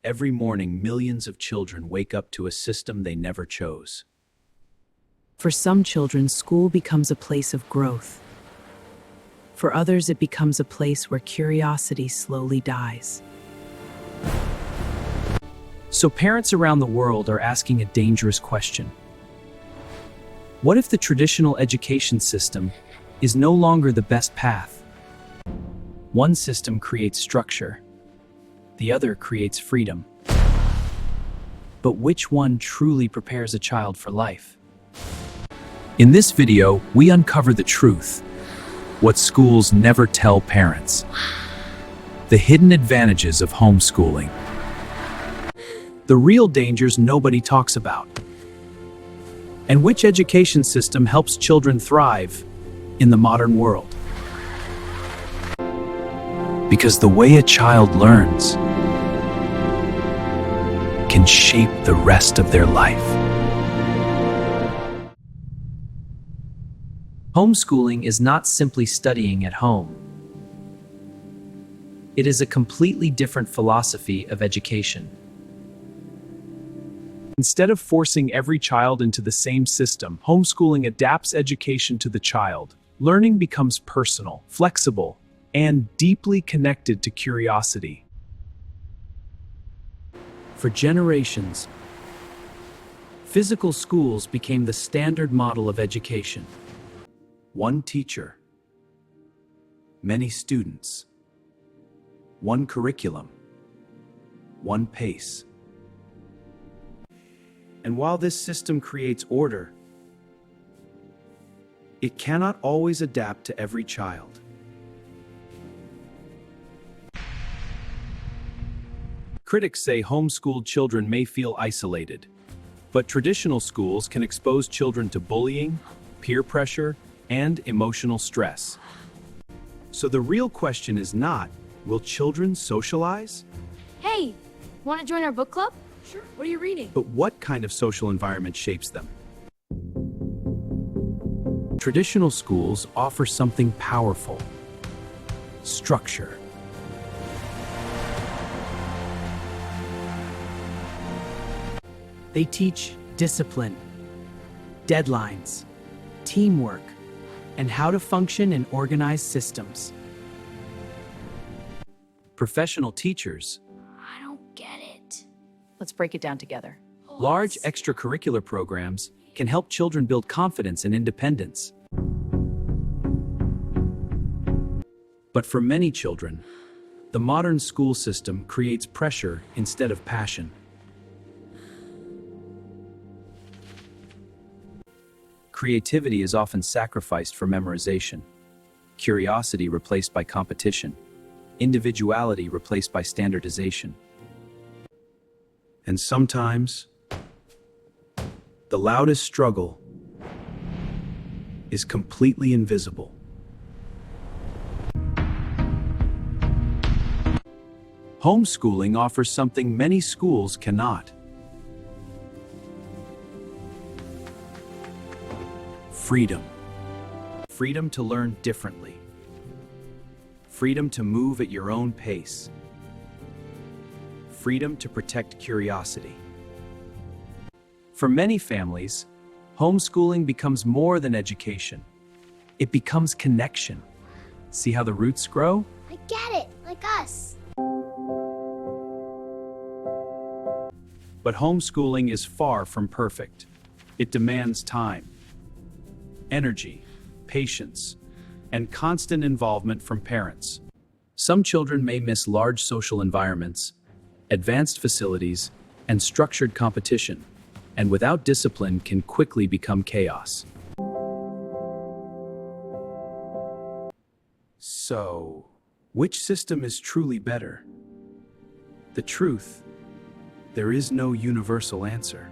Every morning, millions of children wake up to a system they never chose. For some children, school becomes a place of growth. For others, it becomes a place where curiosity slowly dies. So parents around the world are asking a dangerous question. What if the traditional education system is no longer the best path? One system creates structure, the other creates freedom. But which one truly prepares a child for life? In this video, we uncover the truth, what schools never tell parents, the hidden advantages of homeschooling, the real dangers nobody talks about, and which education system helps children thrive in the modern world. Because the way a child learns can shape the rest of their life. Homeschooling is not simply studying at home. It is a completely different philosophy of education. Instead of forcing every child into the same system, homeschooling adapts education to the child. Learning becomes personal, flexible, and deeply connected to curiosity. For generations, physical schools became the standard model of education. One teacher, many students, one curriculum, one pace. And while this system creates order, it cannot always adapt to every child. Critics say homeschooled children may feel isolated, but traditional schools can expose children to bullying, peer pressure, and emotional stress. So the real question is not, will children socialize? Hey, want to join our book club? Sure. What are you reading? But what kind of social environment shapes them? Traditional schools offer something powerful: structure. They teach discipline, deadlines, teamwork, and how to function in organized systems. Professional teachers, I don't get it. Let's break it down together. large extracurricular programs can help children build confidence and independence. But for many children, the modern school system creates pressure instead of passion. Creativity is often sacrificed for memorization, curiosity replaced by competition, individuality replaced by standardization. And sometimes, the loudest struggle is completely invisible. Homeschooling offers something many schools cannot: freedom. Freedom to learn differently. Freedom to move at your own pace. Freedom to protect curiosity. For many families, homeschooling becomes more than education. It becomes connection. See how the roots grow? I get it, like us. But homeschooling is far from perfect. It demands time, energy, patience, and constant involvement from parents. Some children may miss large social environments, advanced facilities, and structured competition, and without discipline can quickly become chaos. So, which system is truly better? The truth, there is no universal answer.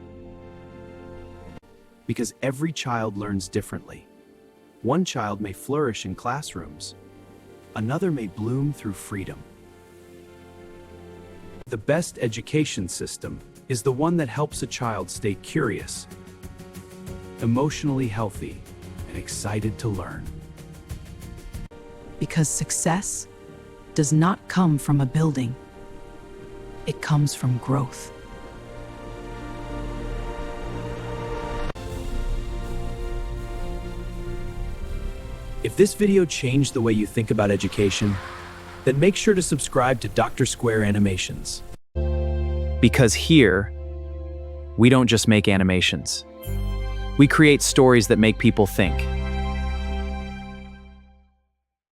Because every child learns differently. One child may flourish in classrooms, another may bloom through freedom. The best education system is the one that helps a child stay curious, emotionally healthy, and excited to learn. Because success does not come from a building. It comes from growth. If this video changed the way you think about education, then make sure to subscribe to Dr. Square Animations. Because here, we don't just make animations. We create stories that make people think.